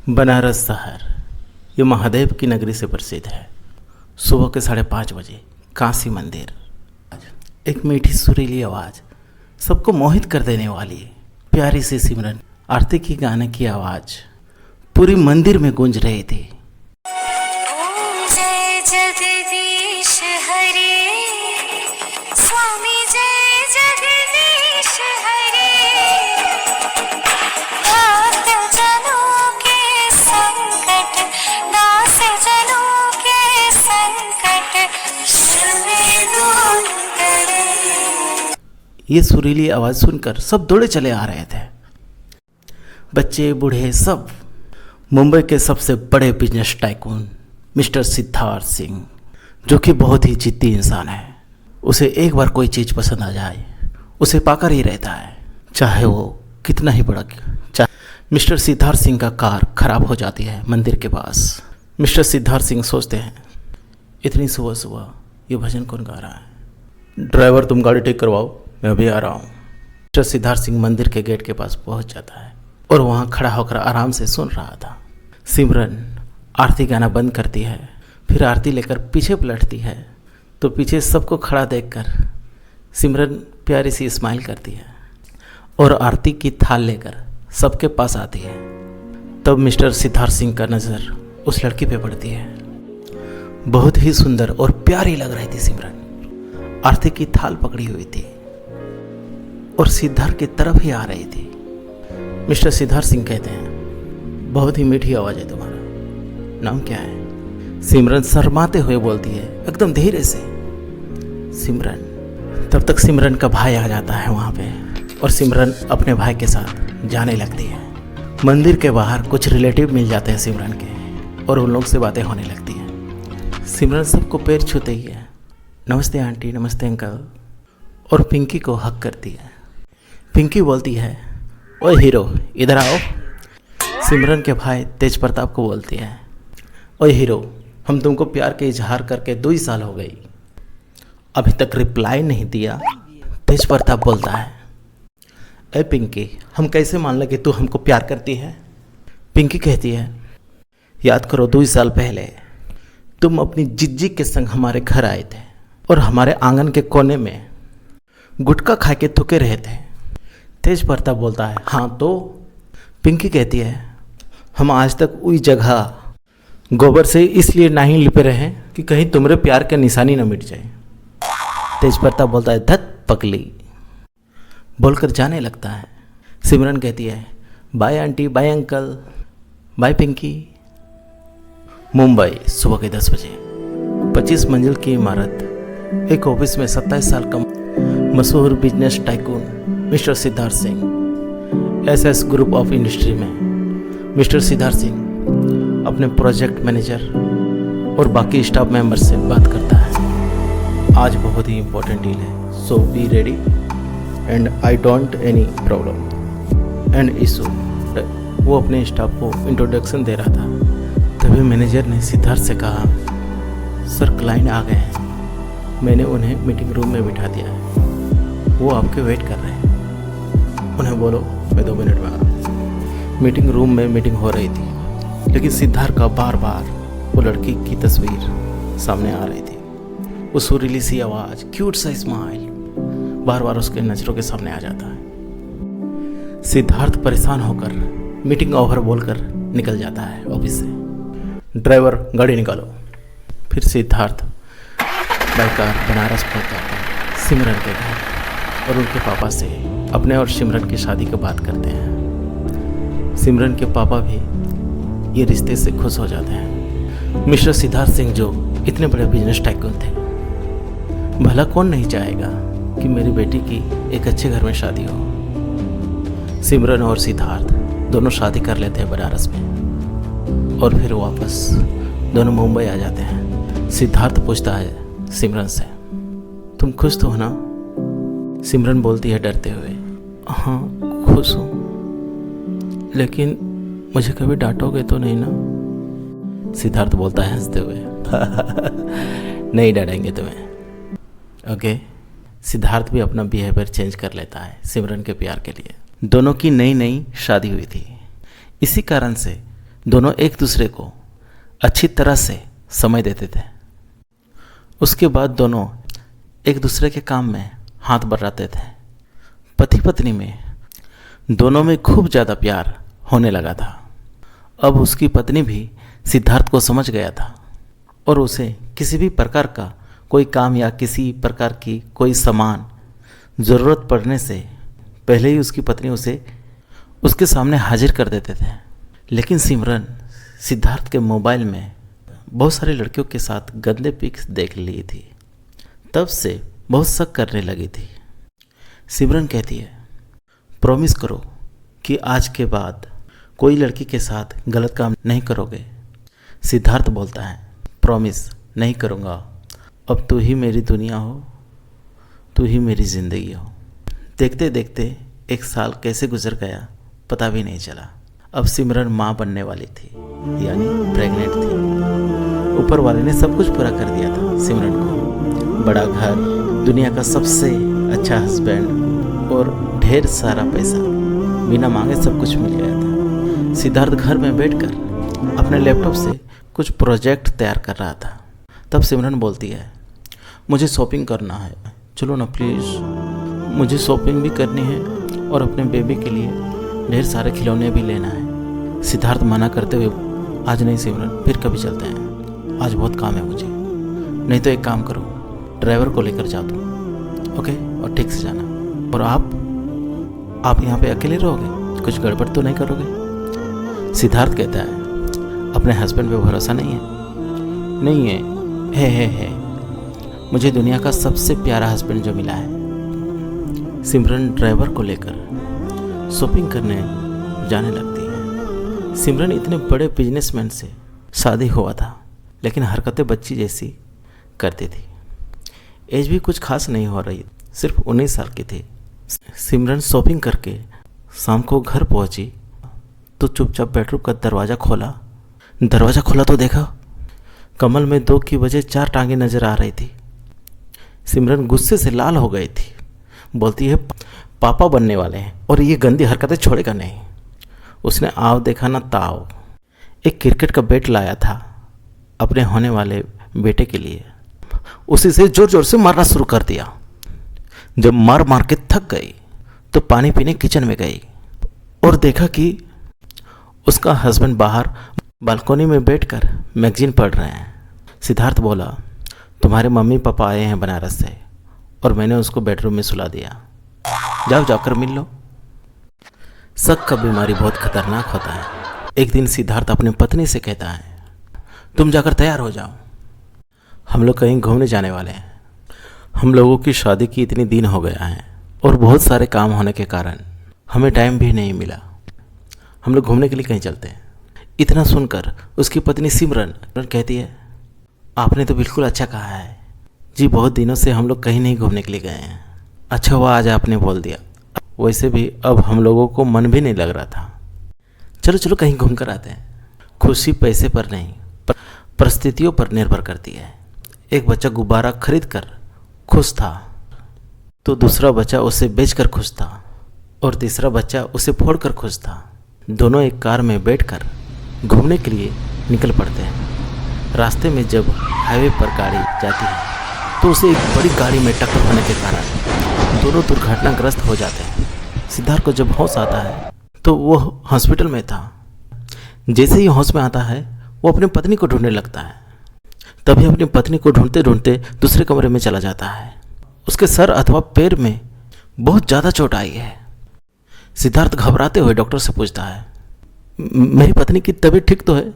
बनारस शहर ये महादेव की नगरी से प्रसिद्ध है। सुबह के 5:30 बजे काशी मंदिर, एक मीठी सुरीली आवाज़ सबको मोहित कर देने वाली प्यारी सी सिमरन आरती की गाने की आवाज़ पूरी मंदिर में गूंज रही थी। जय जगदीश हरे स्वामी, जय जगदीश हरे। भक्त जनों के संकट, दास जनों के संकट सुने दूर करे। ये सुरीली आवाज़ सुनकर सब दौड़े चले आ रहे थे। बच्चे बूढ़े सब। मुंबई के सबसे बड़े business tycoon mister Siddharth Singh, जो कि बहुत ही जिद्दी इंसान है। उसे एक बार कोई चीज़ पसंद आ जाए उसे पाकर ही रहता है, चाहे वो कितना ही बड़ा। मिस्टर सिद्धार्थ सिंह का कार खराब हो जाती है मंदिर के पास। मिस्टर सिद्धार्थ सिंह सोचते हैं, इतनी सुबह सुबह ये भजन कौन गा रहा है? ड्राइवर तुम गाड़ी ठीक करवाओ, मैं अभी आ रहा हूँ। मिस्टर सिद्धार्थ सिंह मंदिर के गेट के पास पहुँच जाता है और वहाँ खड़ा होकर आराम से सुन रहा था। सिमरन आरती गाना बंद करती है, फिर आरती लेकर पीछे पलटती है तो पीछे सबको खड़ा देखकर सिमरन प्यारी सी स्माइल करती है और आरती की थाल लेकर सबके पास आती है। तब मिस्टर सिद्धार्थ सिंह का नज़र उस लड़की पे पड़ती है। बहुत ही सुंदर और प्यारी लग रही थी सिमरन। आरती की थाल पकड़ी हुई थी और सिद्धार्थ की तरफ ही आ रही थी। मिस्टर सिद्धार्थ सिंह कहते हैं, बहुत ही मीठी आवाज़ है तुम्हारा, नाम क्या है? सिमरन शर्माते हुए बोलती है, एकदम धीरे से, सिमरन। तब तक सिमरन का भाई आ जाता है वहाँ पे और सिमरन अपने भाई के साथ जाने लगती है। मंदिर के बाहर कुछ रिलेटिव मिल जाते हैं सिमरन के और उन लोग से बातें होने लगती हैं। सिमरन सबको पैर छूते ही है, नमस्ते आंटी, नमस्ते अंकल, और पिंकी को हक करती है। पिंकी बोलती है, ओए हीरो इधर आओ। सिमरन के भाई तेज प्रताप को बोलती है, ओए हीरो, हम तुमको प्यार के इजहार करके 2 ही साल हो गई, अभी तक रिप्लाई नहीं दिया। तेज प्रताप बोलता है, ए पिंकी, हम कैसे मान लें कि तू हमको प्यार करती है? पिंकी कहती है, याद करो 2 ही साल पहले तुम अपनी जिज्जी के संग हमारे घर आए थे और हमारे आंगन के कोने में गुटखा खा के थुके रहे थे। तेज प्रताप बोलता है, हाँ तो? पिंकी कहती है, हम आज तक वही जगह गोबर से इसलिए नहीं लिपे रहे कि कहीं तुम्हारे प्यार का निशानी न मिट जाए। तेज प्रताप बोलता है, धत पगली, बोलकर जाने लगता है। सिमरन कहती है, bye aunty, bye uncle, bye Pinky. Mumbai सुबह के 10 बजे 25 मंजिल की इमारत, एक ऑफिस में 27 साल का मशहूर business tycoon mister Siddharth Singh, SS group of industry में मिस्टर सिद्धार्थ सिंह अपने प्रोजेक्ट मैनेजर और बाकी स्टाफ मेंबर से बात करता है। आज बहुत ही इम्पोर्टेंट डील है, so be ready and I don't any problem and issue. वो अपने स्टाफ को इंट्रोडक्शन दे रहा था, तभी मैनेजर ने सिद्धार्थ से कहा, सर क्लाइंट आ गए हैं, मैंने उन्हें मीटिंग रूम में बिठा दिया है, वो आपके वेट कर रहे हैं, उन्हें बोलो मैं 2 मिनट में आ रहा हूँ। मीटिंग रूम में मीटिंग हो रही थी, लेकिन सिद्धार्थ का बार बार वो लड़की की तस्वीर सामने आ रही थी। वो सुरीली सी आवाज़, क्यूट सा स्माइल बार बार उसके नज़रों के सामने आ जाता है। सिद्धार्थ परेशान होकर मीटिंग ओवर बोलकर निकल जाता है ऑफिस से। ड्राइवर गाड़ी निकालो। फिर सिद्धार्थ बाई कार बनारस पहुँच जाता है सिमरन के घर और उनके पापा से अपने और सिमरन की शादी की बात करते हैं। सिमरन के पापा भी ये रिश्ते से खुश हो जाते हैं। मिस्टर सिद्धार्थ सिंह जो इतने बड़े बिजनेस टाइकून थे, भला कौन नहीं चाहेगा कि मेरी बेटी की एक अच्छे घर में शादी हो। सिमरन और सिद्धार्थ दोनों शादी कर लेते हैं बनारस में और फिर वापस दोनों मुंबई आ जाते हैं। सिद्धार्थ पूछता है सिमरन से, तुम खुश तो हो ना? सिमरन बोलती है डरते हुए, हाँ खुश हूँ, लेकिन मुझे कभी डांटोगे तो नहीं ना? सिद्धार्थ बोलता है हंसते हुए, नहीं डांटेंगे तुम्हें। ओके। सिद्धार्थ भी अपना बिहेवियर चेंज कर लेता है सिमरन के प्यार के लिए। दोनों की नई नई शादी हुई थी। इसी कारण से दोनों एक दूसरे को अच्छी तरह से समय देते थे। उसके बाद दोनों एक दूसरे के काम में हाथ बटाते थे। पति पत्नी में दोनों में खूब ज़्यादा प्यार होने लगा था। अब उसकी पत्नी भी सिद्धार्थ को समझ गया था और उसे किसी भी प्रकार का कोई काम या किसी प्रकार की कोई सामान ज़रूरत पड़ने से पहले ही उसकी पत्नी उसे उसके सामने हाजिर कर देते थे। लेकिन सिमरन सिद्धार्थ के मोबाइल में बहुत सारी लड़कियों के साथ गंदे पिक्स देख ली थी। तब से बहुत शक करने लगी थी। सिमरन कहती है, प्रॉमिस करो कि आज के बाद कोई लड़की के साथ गलत काम नहीं करोगे। सिद्धार्थ बोलता है, प्रॉमिस नहीं करूँगा। अब तू ही मेरी दुनिया हो, तू ही मेरी ज़िंदगी हो। देखते देखते 1 साल कैसे गुजर गया पता भी नहीं चला। अब सिमरन माँ बनने वाली थी, यानी प्रेग्नेंट थी। ऊपर वाले ने सब कुछ पूरा कर दिया था सिमरन को। बड़ा घर, दुनिया का सबसे अच्छा हस्बैंड और ढेर सारा पैसा, बिना मांगे सब कुछ मिल गया था। सिद्धार्थ घर में बैठकर अपने लैपटॉप से कुछ प्रोजेक्ट तैयार कर रहा था। तब सिमरन बोलती है, मुझे शॉपिंग करना है, चलो ना प्लीज़। मुझे शॉपिंग भी करनी है और अपने बेबी के लिए ढेर सारे खिलौने भी लेना है। सिद्धार्थ मना करते हुए, आज नहीं सिमरन, फिर कभी चलते हैं, आज बहुत काम है मुझे। नहीं तो एक काम करो, ड्राइवर को लेकर जाओ तुम, ओके, और ठीक से जाना। और आप यहाँ पे अकेले रहोगे, कुछ गड़बड़ तो नहीं करोगे? सिद्धार्थ कहता है, अपने हस्बैंड पे भरोसा नहीं है? नहीं है, है। मुझे दुनिया का सबसे प्यारा हस्बैंड जो मिला है। सिमरन ड्राइवर को लेकर शॉपिंग करने जाने लगती है। सिमरन इतने बड़े बिजनेसमैन से शादी हुआ था, लेकिन हरकतें बच्ची जैसी करती थी। एज भी कुछ खास नहीं हो रही, सिर्फ 19 साल की थी। सिमरन शॉपिंग करके शाम को घर पहुंची तो चुपचाप बेडरूम का दरवाज़ा खोला तो देखा कमल में 2 की बजाय 4 टांगें नजर आ रही थी। सिमरन गुस्से से लाल हो गई थी। बोलती है, पापा बनने वाले हैं और ये गंदी हरकतें छोड़ेगा नहीं। उसने आव देखा ना ताव, एक क्रिकेट का बैट लाया था अपने होने वाले बेटे के लिए। उसी से जोर जोर से मारना शुरू कर दिया। जब मार मार के थक गई तो पानी पीने किचन में गई और देखा कि उसका हस्बैंड बाहर बालकोनी में बैठकर मैगजीन पढ़ रहे हैं। सिद्धार्थ बोला, तुम्हारे मम्मी पापा आए हैं बनारस से और मैंने उसको बेडरूम में सुला दिया, जाकर मिल लो। शक का बीमारी बहुत खतरनाक होता है। एक दिन सिद्धार्थ अपनी पत्नी से कहता है, तुम जाकर तैयार हो जाओ, हम लोग कहीं घूमने जाने वाले हैं। हम लोगों की शादी की इतने दिन हो गया है और बहुत सारे काम होने के कारण हमें टाइम भी नहीं मिला। हम लोग घूमने के लिए कहीं चलते हैं। इतना सुनकर उसकी पत्नी सिमरन कहती है, आपने तो बिल्कुल अच्छा कहा है जी, बहुत दिनों से हम लोग कहीं नहीं घूमने के लिए गए हैं। अच्छा हुआ आज आपने बोल दिया, वैसे भी अब हम लोगों को मन भी नहीं लग रहा था। चलो कहीं घूम कर आते हैं। खुशी पैसे पर नहीं, परिस्थितियों पर निर्भर करती है। एक बच्चा गुब्बारा खरीद कर खुश था तो दूसरा बच्चा उसे बेचकर खुश था और तीसरा बच्चा उसे फोड़कर खुश था। दोनों एक कार में बैठकर घूमने के लिए निकल पड़ते हैं। रास्ते में जब हाईवे पर गाड़ी जाती है तो उसे एक बड़ी गाड़ी में टक्कर होने के कारण दोनों दुर्घटनाग्रस्त हो जाते हैं। सिद्धार्थ को जब होश आता है तो वो हॉस्पिटल में था। जैसे ही होश में आता है वो अपनी पत्नी को ढूंढने लगता है। तभी अपनी पत्नी को ढूंढते ढूंढते दूसरे कमरे में चला जाता है। उसके सर अथवा पैर में बहुत ज़्यादा चोट आई है। सिद्धार्थ घबराते हुए डॉक्टर से पूछता है, मेरी पत्नी की तबीयत ठीक तो है,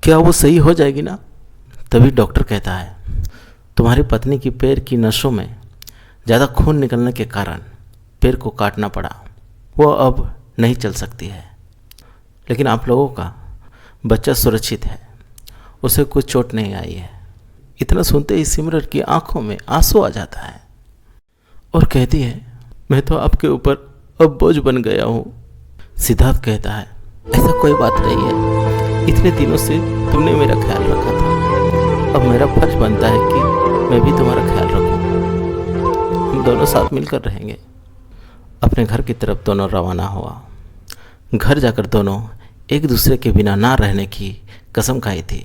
क्या वो सही हो जाएगी ना? तभी डॉक्टर कहता है, तुम्हारी पत्नी की पैर की नसों में ज़्यादा खून निकलने के कारण पैर को काटना पड़ा, वो अब नहीं चल सकती है। लेकिन आप लोगों का बच्चा सुरक्षित है, उसे कुछ चोट नहीं आई है। इतना सुनते ही सिमरन की आंखों में आंसू आ जाता है और कहती है, मैं तो आपके ऊपर अब बोझ बन गया हूँ। सिद्धार्थ कहता है, ऐसा कोई बात नहीं है, इतने दिनों से तुमने मेरा ख्याल रखा था, अब मेरा फर्ज बनता है कि मैं भी तुम्हारा ख्याल रखूं। हम दोनों साथ मिलकर रहेंगे। अपने घर की तरफ दोनों रवाना हुआ। घर जाकर दोनों एक दूसरे के बिना ना रहने की कसम खाई थी।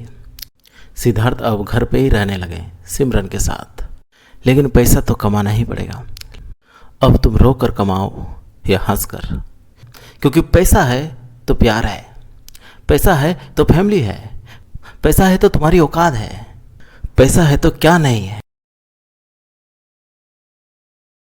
सिद्धार्थ अब घर पे ही रहने लगे सिमरन के साथ। लेकिन पैसा तो कमाना ही पड़ेगा। अब तुम रो कर कमाओ या हंस कर, क्योंकि पैसा है तो प्यार है, पैसा है तो फैमिली है, पैसा है तो तुम्हारी औकात है, पैसा है तो क्या नहीं है।